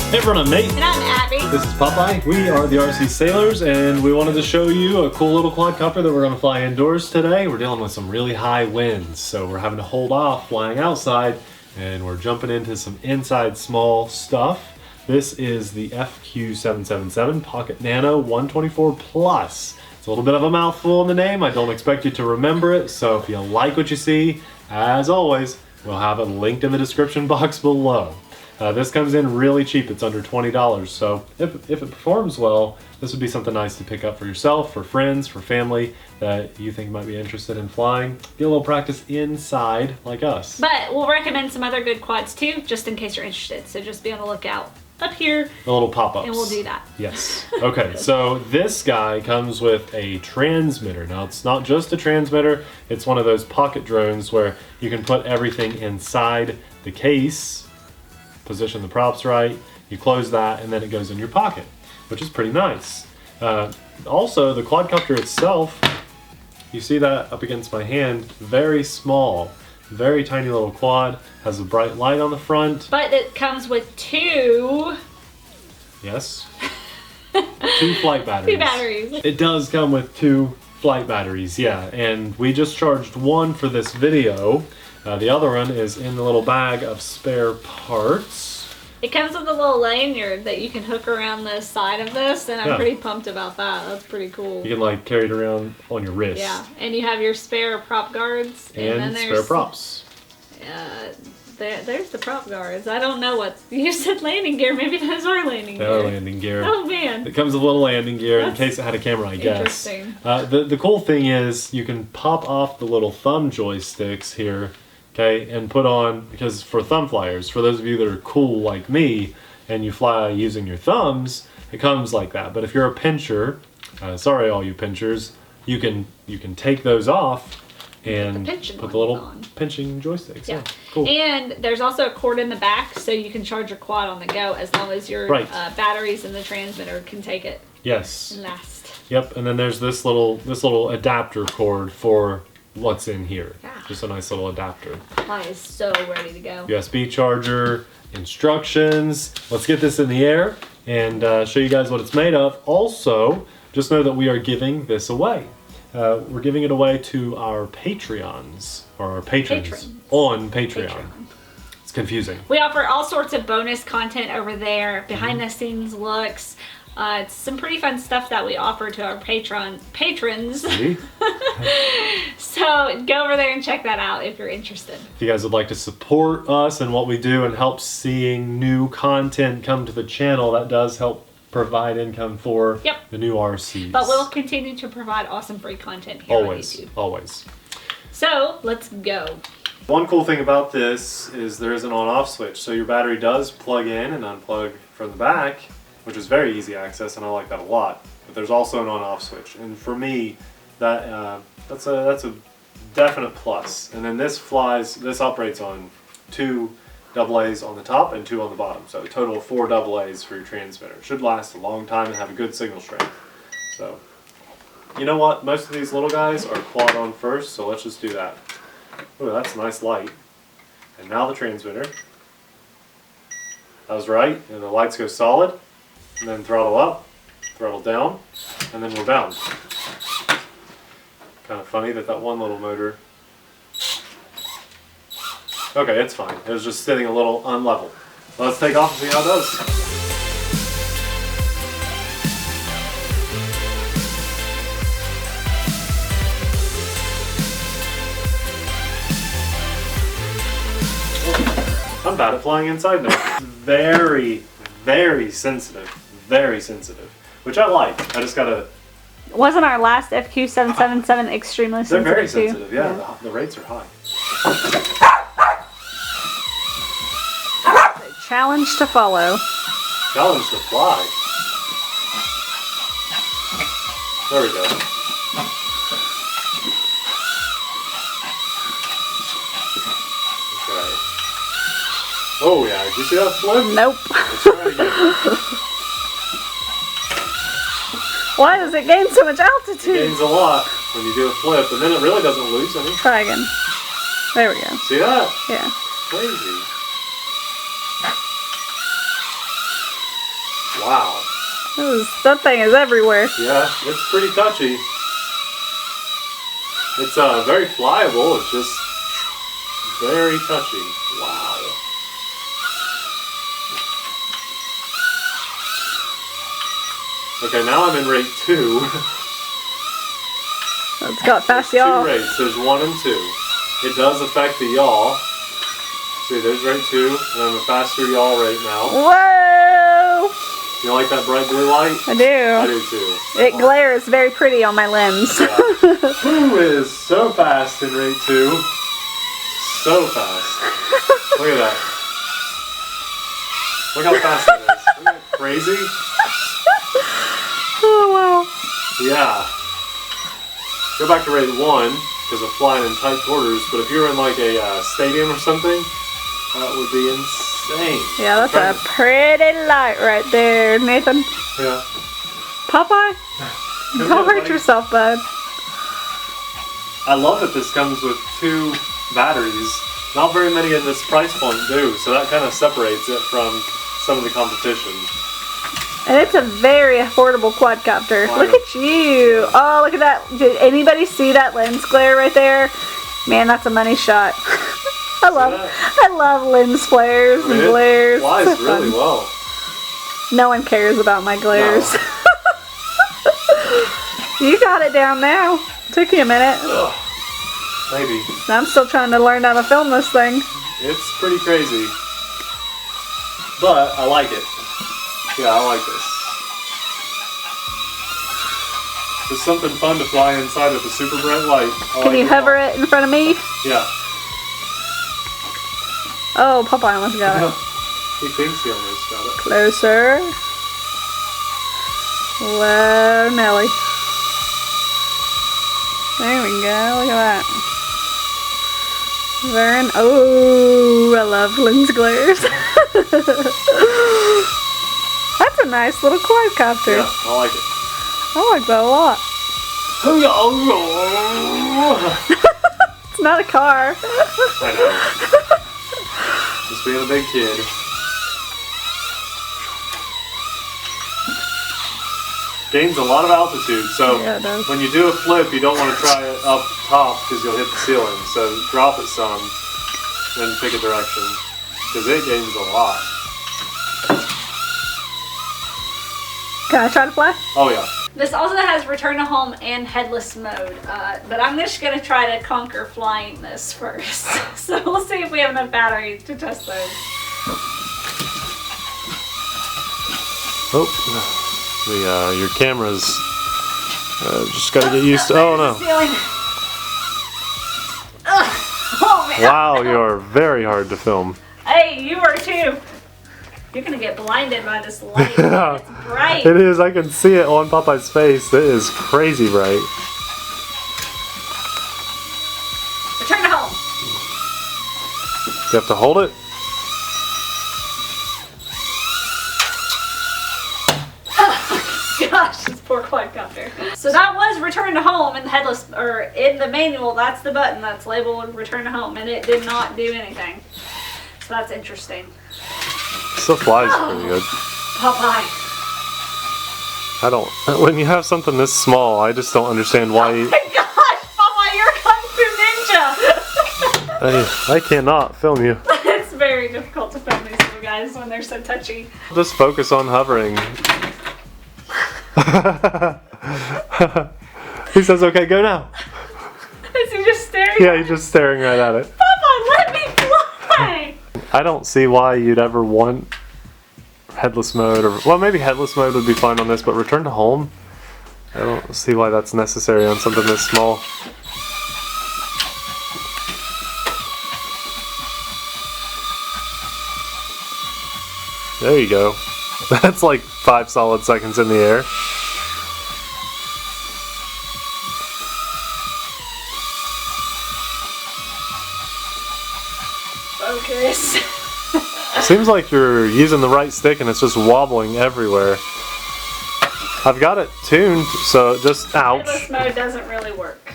Hey everyone, I'm Nate. And I'm Abby. This is Popeye. We are the RC Sailors, and we wanted to show you a cool little quadcopter that we're going to fly indoors today. We're dealing with some really high winds, so we're having to hold off flying outside, and we're jumping into some inside small stuff. This is the FQ777 Pocket Nano 124 Plus. It's a little bit of a mouthful in the name. I don't expect you to remember it, so if you like what you see, as always, we'll have it linked in the description box below. This comes in really cheap. It's under $20, so if it performs well, this would be something nice to pick up for yourself, for friends, for family that you think might be interested in flying. Get a little practice inside like us. But we'll recommend some other good quads too, just in case you're interested. So just be on the lookout up here. The little pop-ups. And we'll do that. Yes. Okay, so this guy comes with a transmitter. Now, it's not just a transmitter. It's one of those pocket drones where you can put everything inside the case, position the props right, you close that, and then it goes in your pocket, which is pretty nice. Also, the quadcopter itself, you see that up against my hand, very small, very tiny little quad, has a bright light on the front. But it comes with two... Yes. 2 flight batteries. 2 batteries. It does come with 2 flight batteries, yeah, and we just charged one for this video. The other one is in the little bag of spare parts. It comes with a little lanyard that you can hook around the side of this, and I'm pretty pumped about that. That's pretty cool. You can like carry it around on your wrist. Yeah, and you have your spare prop guards. And then spare props. There's the prop guards. I don't know what... You said landing gear. Maybe those are landing gear. They are landing gear. Oh, man. It comes with a little landing gear in case it had a camera, I guess. Interesting. The cool thing is you can pop off the little thumb joysticks here, okay, and put on, because for thumb flyers, for those of you that are cool like me, and you fly using your thumbs, it comes like that. But if you're a pincher, sorry all you pinchers, you can take those off and put the little pinching joysticks. Yeah, cool. And there's also a cord in the back, so you can charge your quad on the go as long as your batteries and the transmitter can take it. Yes. And last. Yep. And then there's this little adapter cord for what's in here. Yeah. Just a nice little adapter. Mine is so ready to go. USB charger, instructions. Let's get this in the air and show you guys what it's made of. Also, just know that we are giving this away. We're giving it away to our Patreons, or our patrons on Patreon. It's confusing. We offer all sorts of bonus content over there, behind the scenes looks. It's some pretty fun stuff that we offer to our patrons. So go over there and check that out if you're interested. If you guys would like to support us and what we do and help seeing new content come to the channel, that does help provide income for the new RCs. But we'll continue to provide awesome free content here on YouTube. Always. So let's go. One cool thing about this is there is an on-off switch. So your battery does plug in and unplug from the back, which is very easy access, and I like that a lot. But there's also an on-off switch, and for me, that's a definite plus. And then this operates on 2 AA's on the top and 2 on the bottom, so a total of 4 AA's for your transmitter. Should last a long time and have a good signal strength. So, you know what? Most of these little guys are quad on first, so let's just do that. Ooh, that's a nice light. And now the transmitter. I was right, and the lights go solid. And then throttle up, throttle down, and then we're bound. Kind of funny that one little motor... Okay, it's fine. It was just sitting a little unlevel. Let's take off and see how it does. I'm bad at flying inside now. Very, very sensitive. Very sensitive. Which I like. I just gotta... Wasn't our last FQ777 extremely sensitive? They're very sensitive, yeah. The rates are high. Challenge to follow. Challenge to fly. There we go. Okay. Oh yeah, did you see that flip? Nope. Let's try again. Why does it gain so much altitude? It gains a lot when you do a flip, and then it really doesn't lose any. Try again. There we go. See that? Yeah. Crazy. Wow. That thing is everywhere. Yeah, it's pretty touchy. It's very pliable. It's just very touchy. Wow. Okay, now I'm in rate 2. It's got fast There's yaw. 2 rates. There's 1 and 2. It does affect the yaw. See, there's rate 2, and I'm a faster yaw rate now. Whoa! You like that bright blue light? I do. I do too. It glares very pretty on my lens. Yeah. Who is so fast in rate 2? So fast. Look at that. Look how fast it is. Isn't that crazy? Oh, wow. Yeah. Go back to rate 1 because of flying in tight quarters, but if you were in like a stadium or something, that would be insane. Yeah, that's a pretty light right there, Nathan. Yeah. Popeye? Don't hurt yourself, bud. I love that this comes with 2 batteries. Not very many in this price point do, so that kind of separates it from some of the competition. And it's a very affordable quadcopter. Look at you. Oh, look at that. Did anybody see that lens glare right there? Man, that's a money shot. I love lens flares and glares. It flies really well. No one cares about my glares. No. You got it down now. Took you a minute. Ugh, maybe. I'm still trying to learn how to film this thing. It's pretty crazy. But I like it. Yeah, I like this. It's something fun to fly inside with a super bright light. Can you hover it in front of me? Yeah. Oh, Popeye almost got it. He thinks he almost got it. Closer. Whoa, Nelly. There we go. Look at that. Vern. Oh, I love lens glares. That's a nice little quadcopter. Yeah, I like it. I like that a lot. It's not a car. I know. Just being a big kid. Gains a lot of altitude, so Yeah, it does. when you do a flip, you don't want to try it up top because you'll hit the ceiling. So drop it some, then pick a direction because it gains a lot. Can I try to fly? Oh yeah. This also has return to home and headless mode, but I'm just going to try to conquer flying this first. So we'll see if we have enough battery to test those. Oh, your camera's just got to get used to. Oh no! Oh man! Wow, you're very hard to film. Hey, you are too. You're gonna get blinded by this light. It's bright. It is. I can see it on Popeye's face. It is crazy bright. Return to home. You have to hold it. Gosh, this poor quadcopter. So that was return to home in the headless, or in the manual. That's the button that's labeled return to home, and it did not do anything. So that's interesting. Still flies pretty good. Popeye. I don't. When you have something this small, I just don't understand why. Oh my gosh, Popeye, you're a Kung Fu Ninja. I cannot film you. It's very difficult to film these little guys when they're so touchy. Just focus on hovering. He says, "Okay, go now." Is he just staring? Yeah, he's just staring right at it. Popeye, let me fly. I don't see why you'd ever want headless mode, or well, maybe headless mode would be fine on this, but return to home, I don't see why that's necessary on something this small. There you go. That's like 5 solid seconds in the air. Focus. Seems like you're using the right stick and it's just wobbling everywhere. I've got it tuned, so just ouch. Headless mode doesn't really work.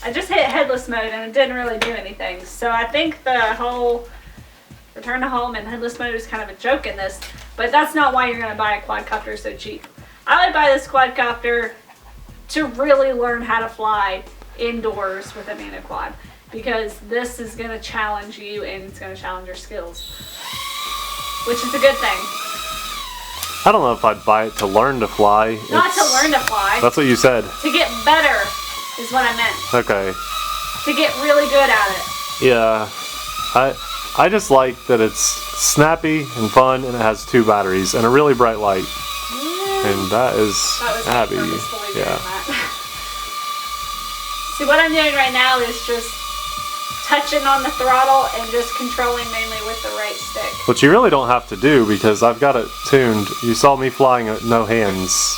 I just hit headless mode and it didn't really do anything. So I think the whole return to home and headless mode is kind of a joke in this. But that's not why you're going to buy a quadcopter so cheap. I would buy this quadcopter to really learn how to fly indoors with a Nano Quad, because this is going to challenge you and it's going to challenge your skills, which is a good thing. I don't know if I'd buy it to learn to fly. Not to learn to fly. That's what you said. To get better is what I meant. Okay. To get really good at it. Yeah. I just like that it's snappy and fun, and it has 2 batteries and a really bright light. And that was Abby. Yeah. See, what I'm doing right now is just touching on the throttle and just controlling mainly with the right stick. Which you really don't have to do, because I've got it tuned. You saw me flying at no hands.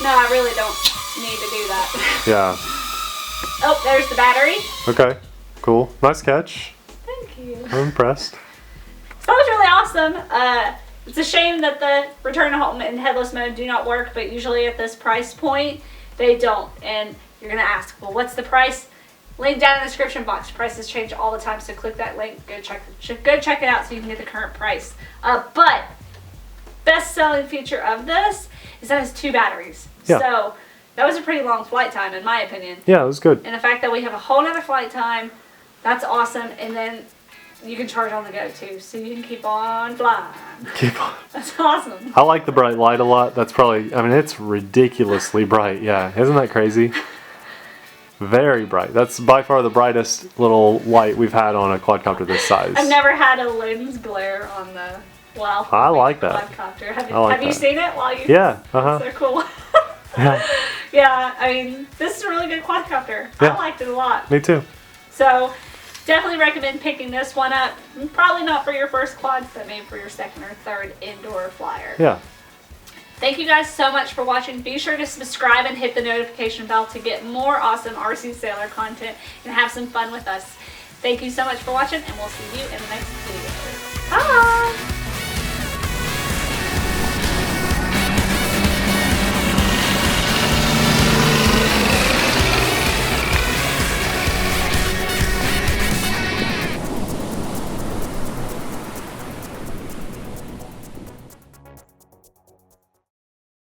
No, I really don't need to do that. Yeah. Oh, there's the battery. Okay. Cool. Nice catch. Thank you. I'm impressed. So that was really awesome. It's a shame that the return to home and headless mode do not work, but usually at this price point, they don't. And you're going to ask, well, what's the price? Link down in the description box. Prices change all the time, so click that link. Go check it out so you can get the current price. But best selling feature of this is that it has 2 batteries. Yeah. So that was a pretty long flight time, in my opinion. Yeah, it was good. And the fact that we have a whole nother flight time, that's awesome. And then you can charge on the go too, so you can keep on flying. Keep on. That's awesome. I like the bright light a lot. That's probably, I mean, it's ridiculously bright. Yeah, isn't that crazy? Very bright. That's by far the brightest little light we've had on a quadcopter this size. I've never had a lens glare on the I like that. quadcopter. Have you seen it while you? Yeah. Uh-huh. They're cool. Yeah. Yeah, I mean, this is a really good quadcopter. Yeah. I liked it a lot. Me too. So definitely recommend picking this one up. Probably not for your first quad, but maybe for your second or third indoor flyer. Yeah. Thank you guys so much for watching. Be sure to subscribe and hit the notification bell to get more awesome RC Sailor content and have some fun with us. Thank you so much for watching, and we'll see you in the next video.